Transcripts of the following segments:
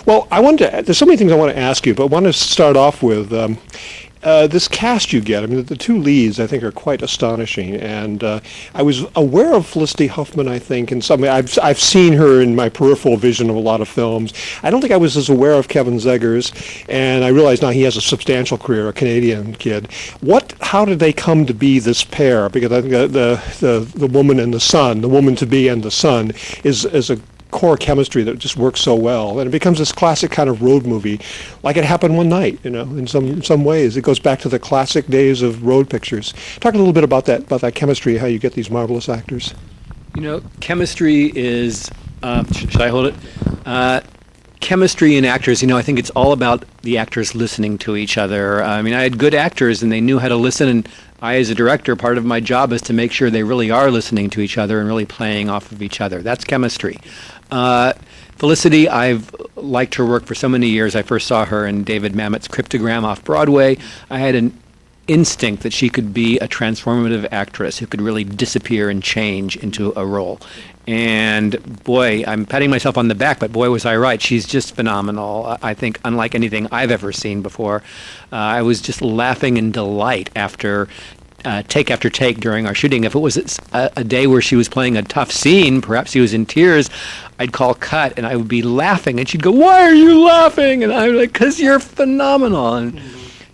Well, there's so many things I want to ask you, but I want to start off with this cast you get. I mean, the two leads, I think, are quite astonishing. And I was aware of Felicity Huffman, I think, in some way. I've seen her in my peripheral vision of a lot of films. I don't think I was as aware of Kevin Zegers, and I realize now he has a substantial career, a Canadian kid. How did they come to be this pair? Because I think the woman and the son, the woman to be and the son, is a core chemistry that just works so well, and it becomes this classic kind of road movie, like It Happened One Night. In some ways, it goes back to the classic days of road pictures. Talk a little bit about that chemistry, how you get these marvelous actors. Chemistry is. Should I hold it? Chemistry in actors, I think it's all about the actors listening to each other. I had good actors and they knew how to listen, and I, as a director, part of my job is to make sure they really are listening to each other and really playing off of each other. That's chemistry. Felicity, I've liked her work for so many years. I first saw her in David Mamet's Cryptogram off Broadway. I had an instinct that she could be a transformative actress who could really disappear and change into a role. And boy, I'm patting myself on the back, but boy, was I right. She's just phenomenal. I think unlike anything I've ever seen before. I was just laughing in delight after take after take during our shooting. If it was a day where she was playing a tough scene, perhaps she was in tears, I'd call cut and I would be laughing and she'd go, "Why are you laughing?" And I'm like, "'Cause you're phenomenal." And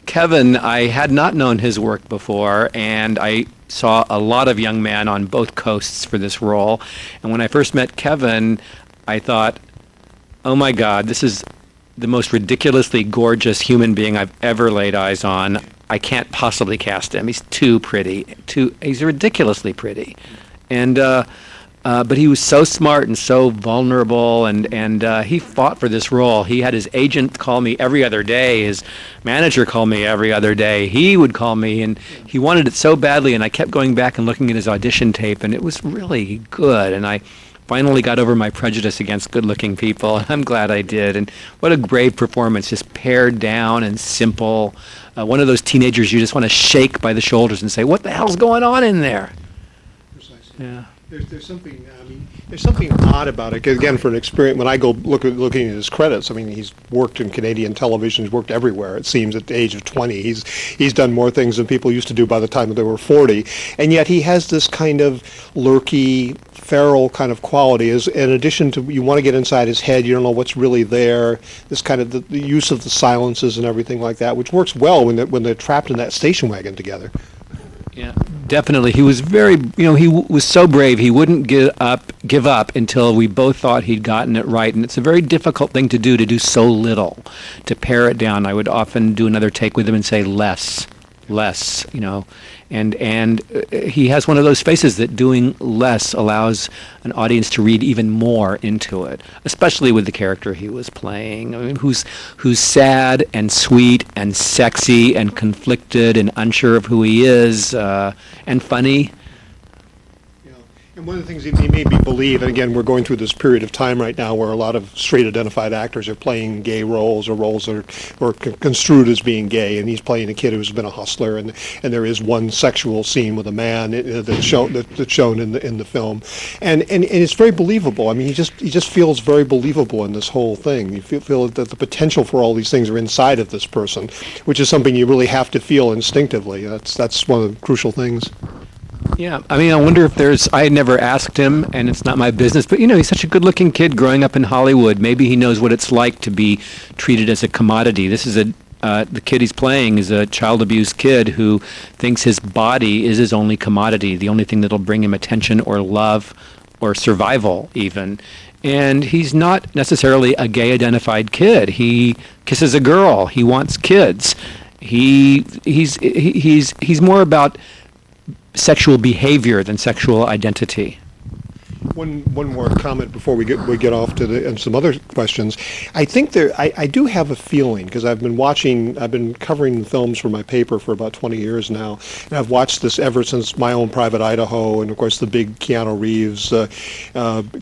Kevin, I had not known his work before, and I saw a lot of young men on both coasts for this role. And when I first met Kevin, I thought, oh my God, this is the most ridiculously gorgeous human being I've ever laid eyes on. I can't possibly cast him. He's too pretty. He's ridiculously pretty. And but he was so smart and so vulnerable, and he fought for this role. He had his agent call me every other day. His manager called me every other day. He would call me, and he wanted it so badly, and I kept going back and looking at his audition tape, and it was really good. And I finally got over my prejudice against good-looking people, and I'm glad I did. And what a great performance, just pared down and simple. One of those teenagers you just want to shake by the shoulders and say, "What the hell's going on in there?" Precisely. Yeah. There's something odd about it. 'Cause again, for an experience, when I go looking at his credits, he's worked in Canadian television. He's worked everywhere. It seems at the age of 20, he's done more things than people used to do by the time they were 40. And yet he has this kind of lurky, feral kind of quality. In addition to, you want to get inside his head. You don't know what's really there. This kind of the use of the silences and everything like that, which works well when they're trapped in that station wagon together. Yeah, definitely. He was very, he was so brave. He wouldn't give up until we both thought he'd gotten it right. And it's a very difficult thing to do so little, to pare it down. I would often do another take with him and say less, and he has one of those faces that doing less allows an audience to read even more into it, especially with the character he was playing. Who's sad and sweet and sexy and conflicted and unsure of who he is, and funny. And one of the things he made me believe, and again, we're going through this period of time right now where a lot of straight identified actors are playing gay roles, or roles that are construed as being gay, and he's playing a kid who's been a hustler, and there is one sexual scene with a man that's shown in the film, and it's very believable. He just feels very believable in this whole thing. You feel that the potential for all these things are inside of this person, which is something you really have to feel instinctively. That's one of the crucial things. Yeah, I wonder if I had never asked him, and it's not my business, but he's such a good-looking kid growing up in Hollywood. Maybe he knows what it's like to be treated as a commodity. This is the kid he's playing is a child abused kid who thinks his body is his only commodity, the only thing that'll bring him attention or love or survival even. And he's not necessarily a gay-identified kid. He kisses a girl. He wants kids. He's more about sexual behavior than sexual identity. One more comment before we get off to some other questions. I think I do have a feeling, because I've been covering films for my paper for about 20 years now, and I've watched this ever since My Own Private Idaho, and of course the big Keanu Reeves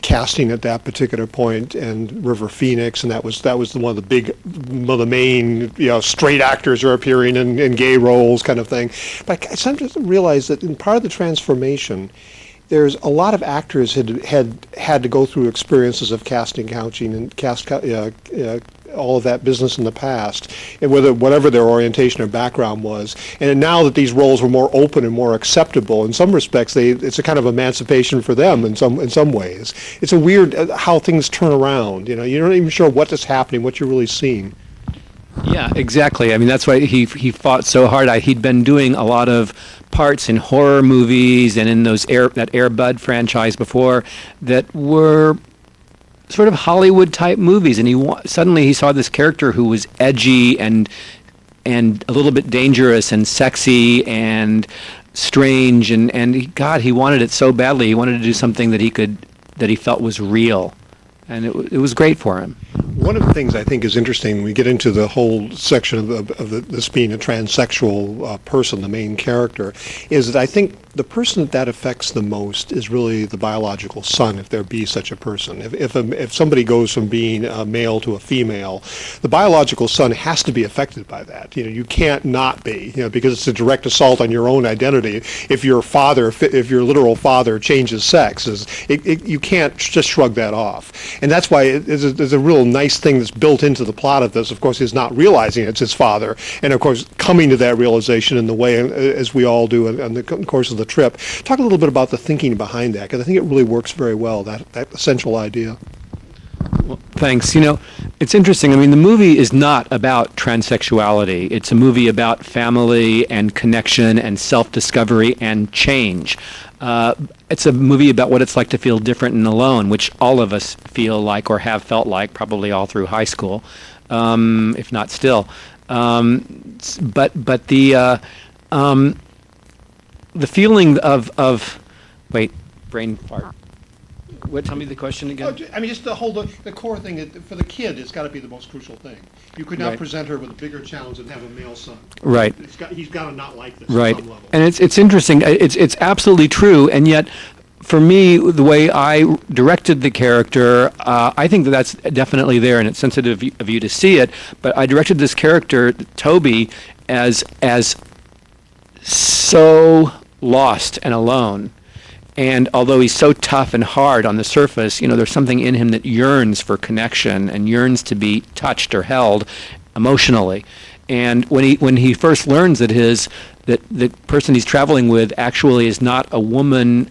casting at that particular point, and River Phoenix, and that was one of the main straight actors are appearing in gay roles kind of thing. But I sometimes realize that in part of the transformation there's a lot of actors had to go through experiences of casting couching and all of that business in the past, and whatever their orientation or background was. And now that these roles were more open and more acceptable, in some respects, it's a kind of emancipation for them in some ways. It's a weird how things turn around. You're not even sure what is happening, what you're really seeing. Yeah, exactly. I mean, that's why he fought so hard. He'd been doing a lot of parts in horror movies and in that Air Bud franchise before that were sort of Hollywood type movies, and suddenly he saw this character who was edgy and a little bit dangerous and sexy and strange, and he wanted it so badly. He wanted to do something that he felt was real, and it was great for him. One of the things I think is interesting when we get into the whole section of this being a transsexual person, the main character, is that I think the person that affects the most is really the biological son, if there be such a person. If somebody goes from being a male to a female, the biological son has to be affected by that. You can't not be, because it's a direct assault on your own identity. If your literal father changes sex, you can't just shrug that off. And that's why there's a real nice thing that's built into the plot of this. Of course, he's not realizing it's his father, and of course, coming to that realization in the way, as we all do in the course of the trip. Talk a little bit about the thinking behind that, because I think it really works very well, that essential idea. Well, thanks. It's interesting. I mean, the movie is not about transsexuality. It's a movie about family and connection and self-discovery and change. It's a movie about what it's like to feel different and alone, which all of us feel like or have felt like, probably all through high school, if not still. But the feeling of wait, brain fart. Tell me the question again. I mean, just the core thing for the kid, it's got to be the most crucial thing. You could not present her with a bigger challenge than have a male son. Right. He's got to not like this right. at some level. And it's interesting. It's absolutely true, and yet, for me, the way I directed the character, I think that's definitely there, and it's sensitive of you to see it. But I directed this character, Toby, as so lost and alone. And although he's so tough and hard on the surface, there's something in him that yearns for connection and yearns to be touched or held emotionally. And when he first learns that the person he's traveling with actually is not a woman,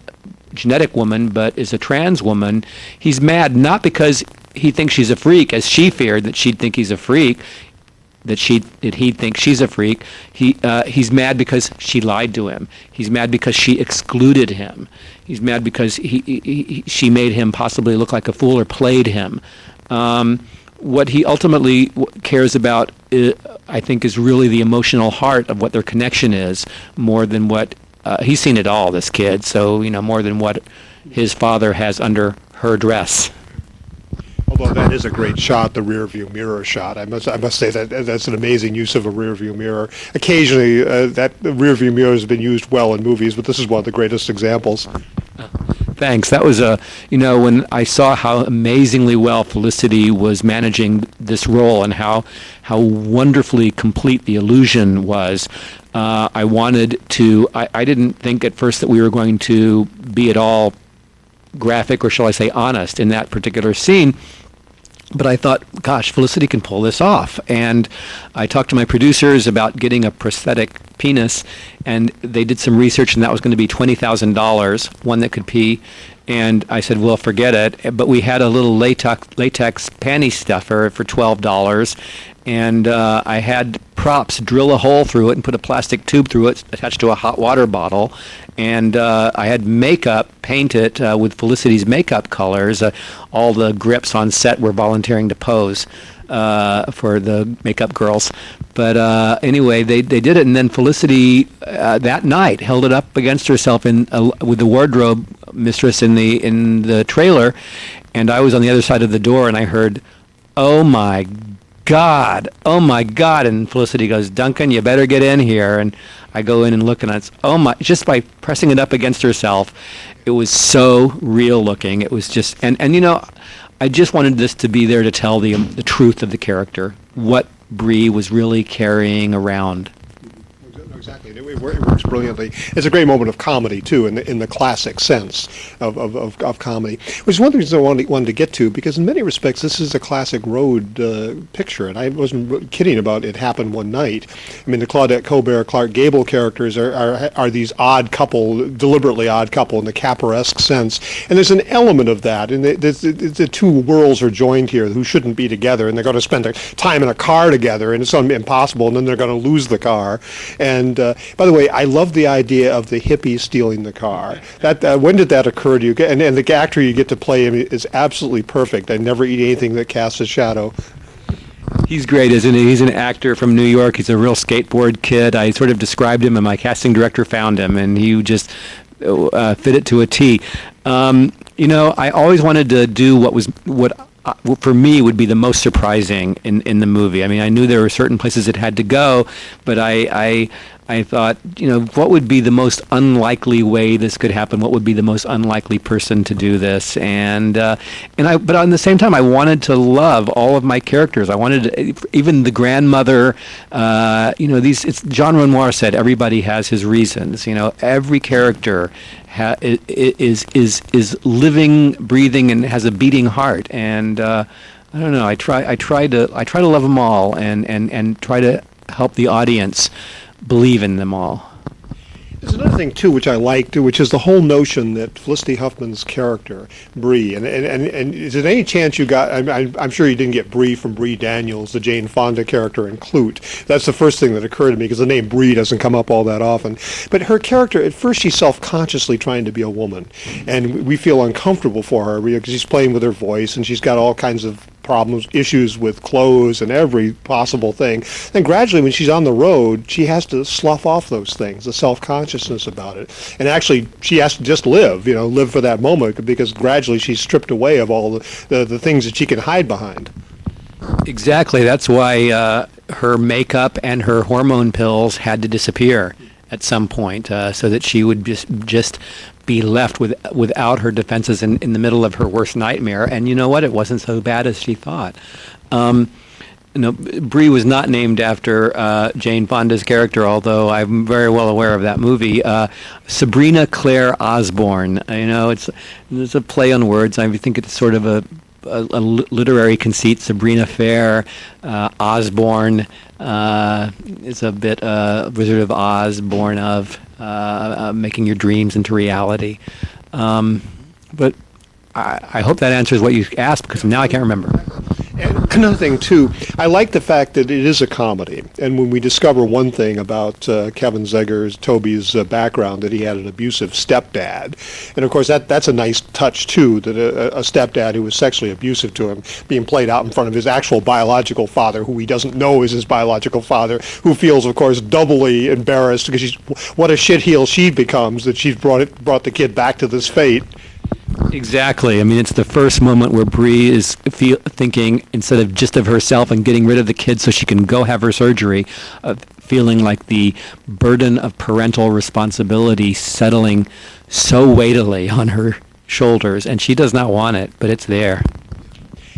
genetic woman, but is a trans woman, he's mad, not because he thinks she's a freak, as she feared that she'd think he's a freak, that he'd think she's a freak. He's mad because she lied to him. He's mad because she excluded him. He's mad because she made him possibly look like a fool or played him. What he ultimately cares about, I think, is really the emotional heart of what their connection is, more than what he's seen it all. This kid, so more than what his father has under her dress. Although that is a great shot, the rear view mirror shot. I must say that's an amazing use of a rear view mirror. Occasionally, that rear view mirror has been used well in movies, but this is one of the greatest examples. Thanks. That was when I saw how amazingly well Felicity was managing this role and how wonderfully complete the illusion was. I wanted to. I didn't think at first that we were going to be at all graphic, or shall I say honest, in that particular scene. But I thought, gosh, Felicity can pull this off. And I talked to my producers about getting a prosthetic penis, and they did some research, and that was going to be $20,000, one that could pee. And I said, well, forget it. But we had a little latex panty stuffer for $12, and I had props drill a hole through it and put a plastic tube through it attached to a hot water bottle. And I had makeup painted with Felicity's makeup colors. All the grips on set were volunteering to pose for the makeup girls. But anyway, they did it, and then Felicity that night held it up against herself with the wardrobe mistress in the trailer, and I was on the other side of the door, and I heard, "Oh my God, oh my God," and Felicity goes, "Duncan, you better get in here." And I go in and look, and it's, oh my, just by pressing it up against herself, it was so real looking. It was just, and I just wanted this to be there to tell the truth of the character, what Bree was really carrying around. Exactly. It It works brilliantly. It's a great moment of comedy too, in the classic sense of comedy, which is one of the reasons I wanted to get to, because in many respects this is a classic road picture, and I wasn't kidding about it happened one night. I mean, the Claudette Colbert, Clark Gable characters are these odd couple, deliberately odd couple in the Caperesque sense, and there's an element of that, and the two worlds are joined here who shouldn't be together, and they're going to spend their time in a car together, and it's impossible, and then they're going to lose the car. And by the way, I love the idea of the hippie stealing the car. That when did that occur to you? And the actor you get to play him is absolutely perfect. I never eat anything that casts a shadow. He's great, isn't he? He's an actor from New York. He's a real skateboard kid. I sort of described him, and my casting director found him, and he just fit it to a T. I always wanted to do what for me would be the most surprising in the movie. I mean, I knew there were certain places it had to go, but I thought, what would be the most unlikely way this could happen? What would be the most unlikely person to do this? But on the same time, I wanted to love all of my characters. I wanted to, even the grandmother. It's Jean Renoir said, everybody has his reasons. Every character is living, breathing, and has a beating heart. And I don't know. I try to love them all, and try to help the audience believe in them all. There's another thing too, which I liked, which is the whole notion that Felicity Huffman's character, Bree, and is there any chance you got? I'm sure you didn't get Bree from Bree Daniels, the Jane Fonda character in Clute. That's the first thing that occurred to me, because the name Bree doesn't come up all that often. But her character, at first, she's self-consciously trying to be a woman, and we feel uncomfortable for her because she's playing with her voice, and she's got all kinds of problems, issues with clothes and every possible thing. Then gradually, when she's on the road, she has to slough off those things, the self-consciousness about it. And actually, she has to just live for that moment, because gradually she's stripped away of all the things that she can hide behind. Exactly. That's why her makeup and her hormone pills had to disappear at some point, so that she would just be left without her defenses in the middle of her worst nightmare. And you know what? It wasn't so bad as she thought. Bree was not named after Jane Fonda's character, although I'm very well aware of that movie. Sabrina Claire Osborne. It's a play on words. I think it's sort of a literary conceit. Sabrina Fair, Osborne is a bit Wizard of Oz, born of making your dreams into reality. But I hope that answers what you asked, because now I can't remember. And another thing, too, I like the fact that it is a comedy. And when we discover one thing about Kevin Toby's background, that he had an abusive stepdad. And, of course, that's a nice touch, too, that a stepdad who was sexually abusive to him being played out in front of his actual biological father, who he doesn't know is his biological father, who feels, of course, doubly embarrassed because what a shitheel she becomes that she's brought the kid back to this fate. Exactly. I mean, it's the first moment where Bree is thinking, instead of just of herself and getting rid of the kid so she can go have her surgery, feeling like the burden of parental responsibility settling so weightily on her shoulders, and she does not want it, but it's there.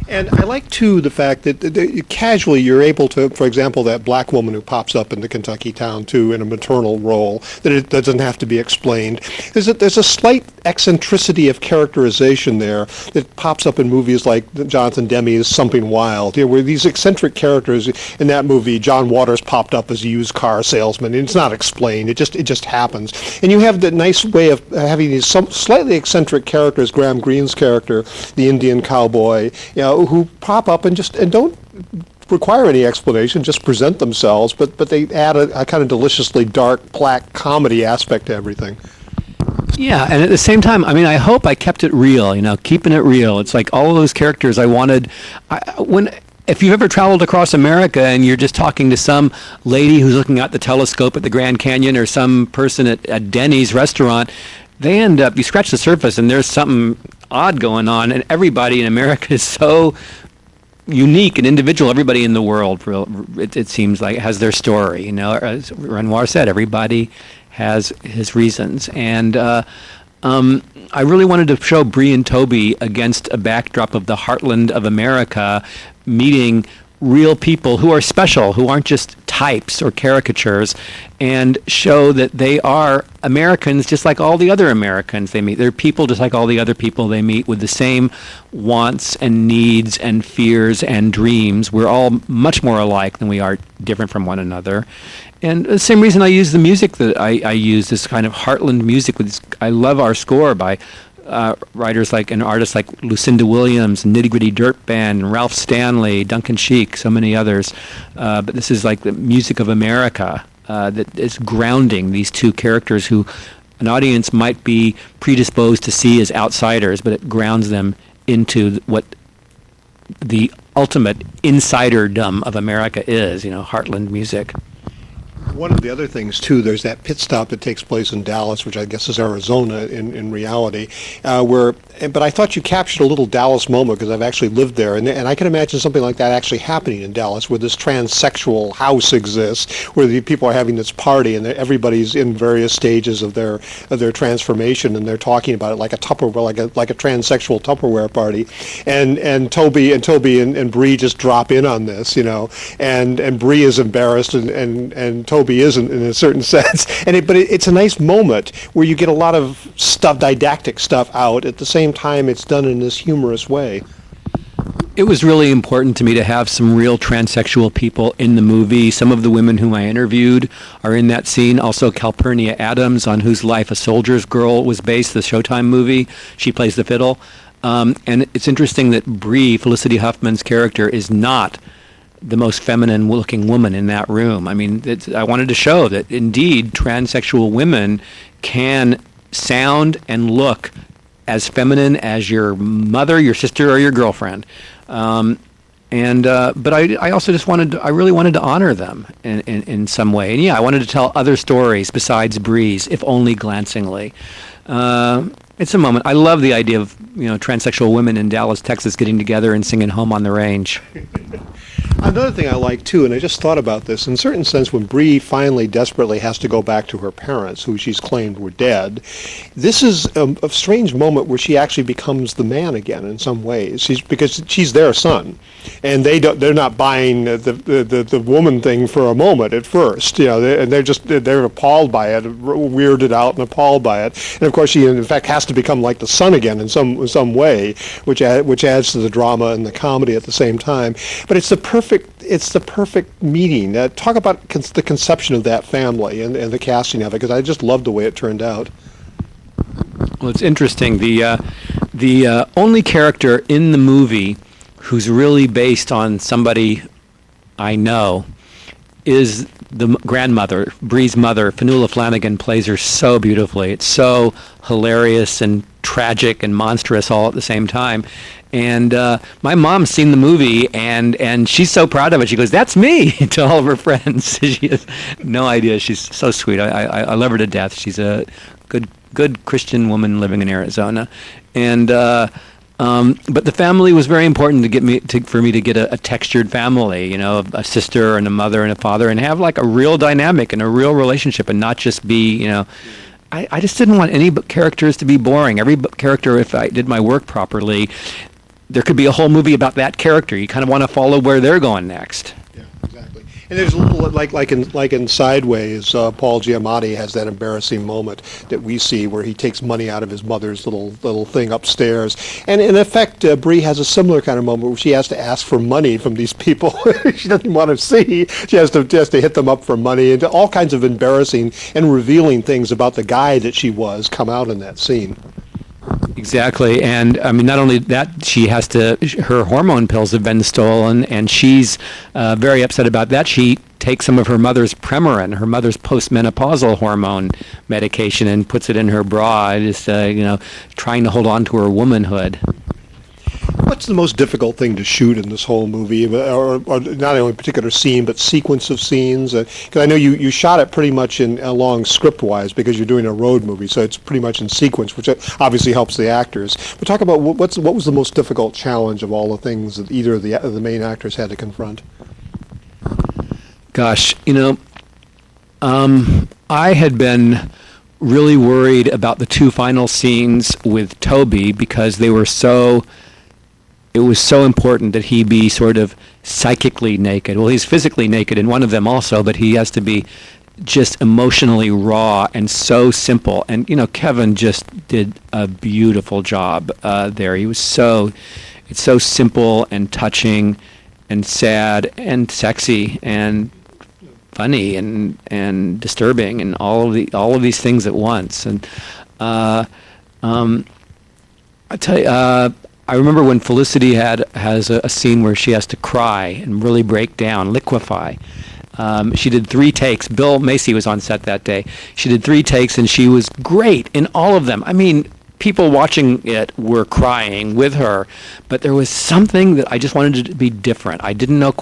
And I like, too, the fact that casually you're able to, for example, that black woman who pops up in the Kentucky town, too, in a maternal role, that it doesn't have to be explained. There's a slight eccentricity of characterization there that pops up in movies like Jonathan Demme's Something Wild, where these eccentric characters in that movie, John Waters popped up as a used car salesman, and it's not explained. It just happens. And you have the nice way of having these slightly eccentric characters, Graham Greene's character, the Indian cowboy, who pop up and don't require any explanation, just present themselves, but they add a kind of deliciously dark, black comedy aspect to everything. Yeah, and at the same time, I mean, I hope I kept it real, keeping it real. It's like all of those characters I wanted. If you've ever traveled across America and you're just talking to some lady who's looking out the telescope at the Grand Canyon, or some person at Denny's restaurant, they end up, you scratch the surface and there's something odd going on, and everybody in America is so unique and individual. Everybody in the world, it seems like, has their story. As Renoir said, everybody has his reasons. And I really wanted to show Bree and Toby against a backdrop of the heartland of America, meeting real people who are special, who aren't just types or caricatures, and show that they are Americans just like all the other Americans they meet. They're people just like all the other people they meet, with the same wants and needs and fears and dreams. We're all much more alike than we are different from one another. And the same reason I use the music that I use, this kind of heartland music. I love our score by writers like and artists like Lucinda Williams, Nitty Gritty Dirt Band, Ralph Stanley, Duncan Sheik, so many others. But this is like the music of America that is grounding these two characters who an audience might be predisposed to see as outsiders, but it grounds them into what the ultimate insiderdom of America is, heartland music. One of the other things, too, there's that pit stop that takes place in Dallas, which I guess is Arizona in reality, but I thought you captured a little Dallas moment, because I've actually lived there, and I can imagine something like that actually happening in Dallas, where this transsexual house exists, where the people are having this party, and everybody's in various stages of their transformation, and they're talking about it like a Tupperware, like a transsexual Tupperware party, and Toby and Bree just drop in on this, and Bree is embarrassed, and Toby isn't in a certain sense, but it's a nice moment where you get a lot of didactic stuff out. At the same time, it's done in this humorous way. It was really important to me to have some real transsexual people in the movie. Some of the women whom I interviewed are in that scene. Also, Calpurnia Adams, on whose life A Soldier's Girl was based, the Showtime movie. She plays the fiddle. And it's interesting that Bree, Felicity Huffman's character, is not the most feminine-looking woman in that room. I mean, I wanted to show that, indeed, transsexual women can sound and look as feminine as your mother, your sister, or your girlfriend. But I also I really wanted to honor them in some way. And I wanted to tell other stories besides Bree's, if only glancingly. It's a moment. I love the idea of, transsexual women in Dallas, Texas getting together and singing Home on the Range. Another thing I like, too, and I just thought about this, in a certain sense, when Bree finally desperately has to go back to her parents, who she's claimed were dead, this is a strange moment where she actually becomes the man again in some ways, because she's their son, and they're not buying the woman thing for a moment at first, and they're appalled by it, weirded out and appalled by it, and of course she in fact has to become like the son again in some way, which adds to the drama and the comedy at the same time. But it's the perfect meeting. Talk about the conception of that family and the casting of it, because I just loved the way it turned out. Well, it's interesting. The only character in the movie who's really based on somebody I know is the grandmother. Bree's mother, Fanula Flanagan, plays her so beautifully. It's so hilarious and tragic and monstrous all at the same time. And my mom's seen the movie, and she's so proud of it. She goes, "That's me," to all of her friends. She has no idea. She's so sweet. I love her to death. She's a good Christian woman living in Arizona. And but the family was very important for me to get a textured family, a sister and a mother and a father, and have like a real dynamic and a real relationship, and not just be, I just didn't want any characters to be boring. Every character, if I did my work properly, there could be a whole movie about that character. You kind of want to follow where they're going next. Yeah, exactly. And there's a little like in Sideways, Paul Giamatti has that embarrassing moment that we see where he takes money out of his mother's little thing upstairs, and in effect, Bree has a similar kind of moment where she has to ask for money from these people she doesn't want to see. She has to hit them up for money, and all kinds of embarrassing and revealing things about the guy that she was come out in that scene. Exactly, and I mean, not only that, her hormone pills have been stolen, and she's very upset about that. She takes some of her mother's Premarin, her mother's postmenopausal hormone medication, and puts it in her bra, just trying to hold on to her womanhood. What's the most difficult thing to shoot in this whole movie, or not only a particular scene, but sequence of scenes? Because I know you shot it pretty much along script-wise, because you're doing a road movie, so it's pretty much in sequence, which obviously helps the actors. But talk about what was the most difficult challenge of all the things that either of the main actors had to confront? Gosh, I had been really worried about the two final scenes with Toby, because they were it was so important that he be sort of psychically naked. Well, he's physically naked in one of them also, but he has to be just emotionally raw and so simple. And, Kevin just did a beautiful job there. He was it's so simple and touching and sad and sexy and funny and disturbing and all of these things at once. And I tell you, I remember when Felicity has a scene where she has to cry and really break down, liquefy. She did 3 takes. Bill Macy was on set that day. She did 3 takes, and she was great in all of them. I mean, people watching it were crying with her, but there was something that I just wanted to be different. I didn't know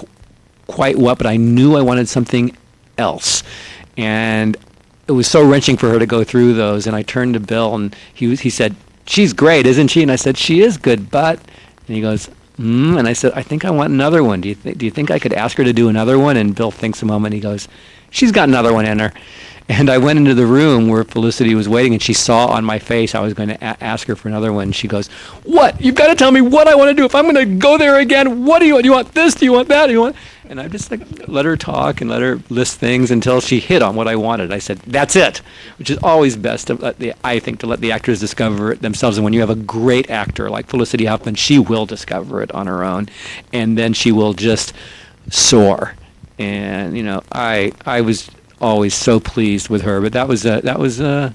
quite what, but I knew I wanted something else. And it was so wrenching for her to go through those. And I turned to Bill, and he said, "She's great, isn't she?" And I said, "She is good, but..." And he goes, and I said, "I think I want another one. Do you think I could ask her to do another one?" And Bill thinks a moment. He goes, "She's got another one in her." And I went into the room where Felicity was waiting, and she saw on my face I was going to ask her for another one. She goes, "What? You've got to tell me what I want to do. If I'm going to go there again, what do you want? Do you want this? Do you want that? Do you want..." And I just let her talk and let her list things until she hit on what I wanted. I said, "That's it," which is always best to let the actors discover it themselves. And when you have a great actor like Felicity Huffman, she will discover it on her own, and then she will just soar. And I was always so pleased with her. But that was an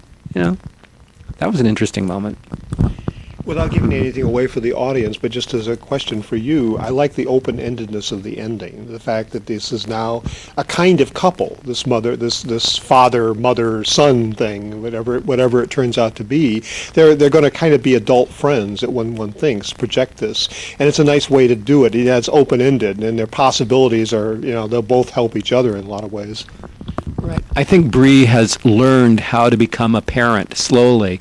interesting moment. Without giving anything away for the audience, but just as a question for you, I like the open-endedness of the ending. The fact that this is now a kind of couple, this father, mother, son thing, whatever it turns out to be. They're going to kind of be adult friends that one thinks project this, and it's a nice way to do it. It's open-ended, and their possibilities are, they'll both help each other in a lot of ways. Right. I think Bree has learned how to become a parent slowly.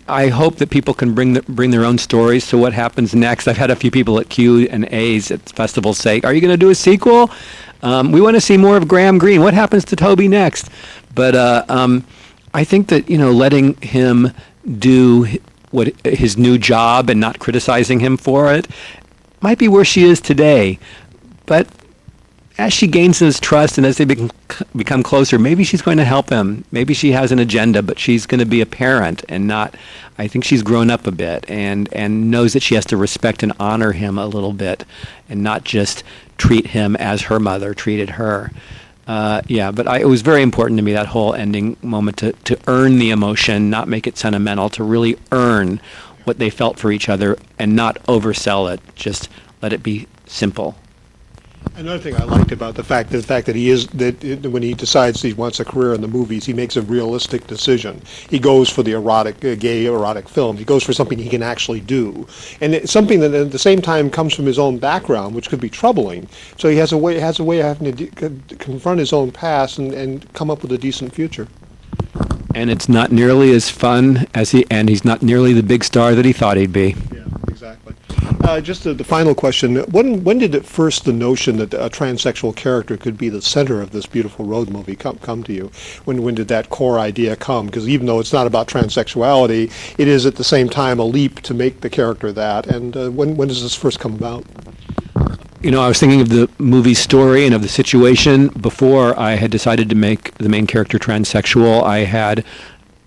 I hope that people can bring their own stories to what happens next. I've had a few people at Q&As at festivals say, "Are you going to do a sequel? We want to see more of Graham Greene. What happens to Toby next?" But I think that letting him do his new job and not criticizing him for it might be where she is today. But as she gains his trust and as they become closer, maybe she's going to help him. Maybe she has an agenda, but she's going to be a parent and not. I think she's grown up a bit and knows that she has to respect and honor him a little bit and not just treat him as her mother treated her. But it was very important to me, that whole ending moment, to earn the emotion, not make it sentimental, to really earn what they felt for each other and not oversell it. Just let it be simple. Another thing I liked about the fact that when he decides he wants a career in the movies, he makes a realistic decision. He goes for the gay erotic film. He goes for something he can actually do, and it's something that at the same time comes from his own background, which could be troubling. So he has a way of having to confront his own past and come up with a decent future. And it's not nearly as fun and he's not nearly the big star that he thought he'd be. Yeah, exactly. Just the final question: when did the notion that a transsexual character could be the center of this beautiful road movie come to you? When did that core idea come? Because even though it's not about transsexuality, it is at the same time a leap to make the character that. And when does this first come about? I was thinking of the movie story and of the situation before I had decided to make the main character transsexual.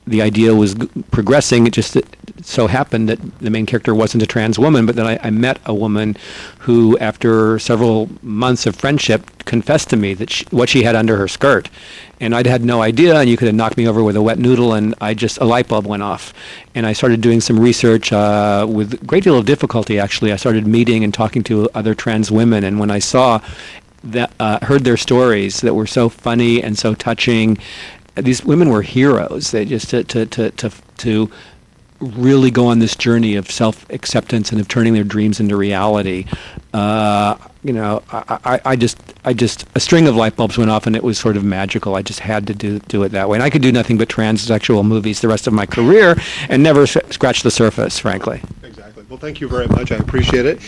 The idea was progressing. It just so happened that the main character wasn't a trans woman, but then I met a woman who, after several months of friendship, confessed to me that what she had under her skirt. And I'd had no idea, and you could have knocked me over with a wet noodle, and a light bulb went off. And I started doing some research with a great deal of difficulty, actually. I started meeting and talking to other trans women, and when I heard their stories that were so funny and so touching, these women were heroes. They just to really go on this journey of self-acceptance and of turning their dreams into reality. I just a string of light bulbs went off, and it was sort of magical. I just had to do it that way. And I could do nothing but transsexual movies the rest of my career and never scratch the surface, frankly. Exactly. Well, thank you very much. I appreciate it.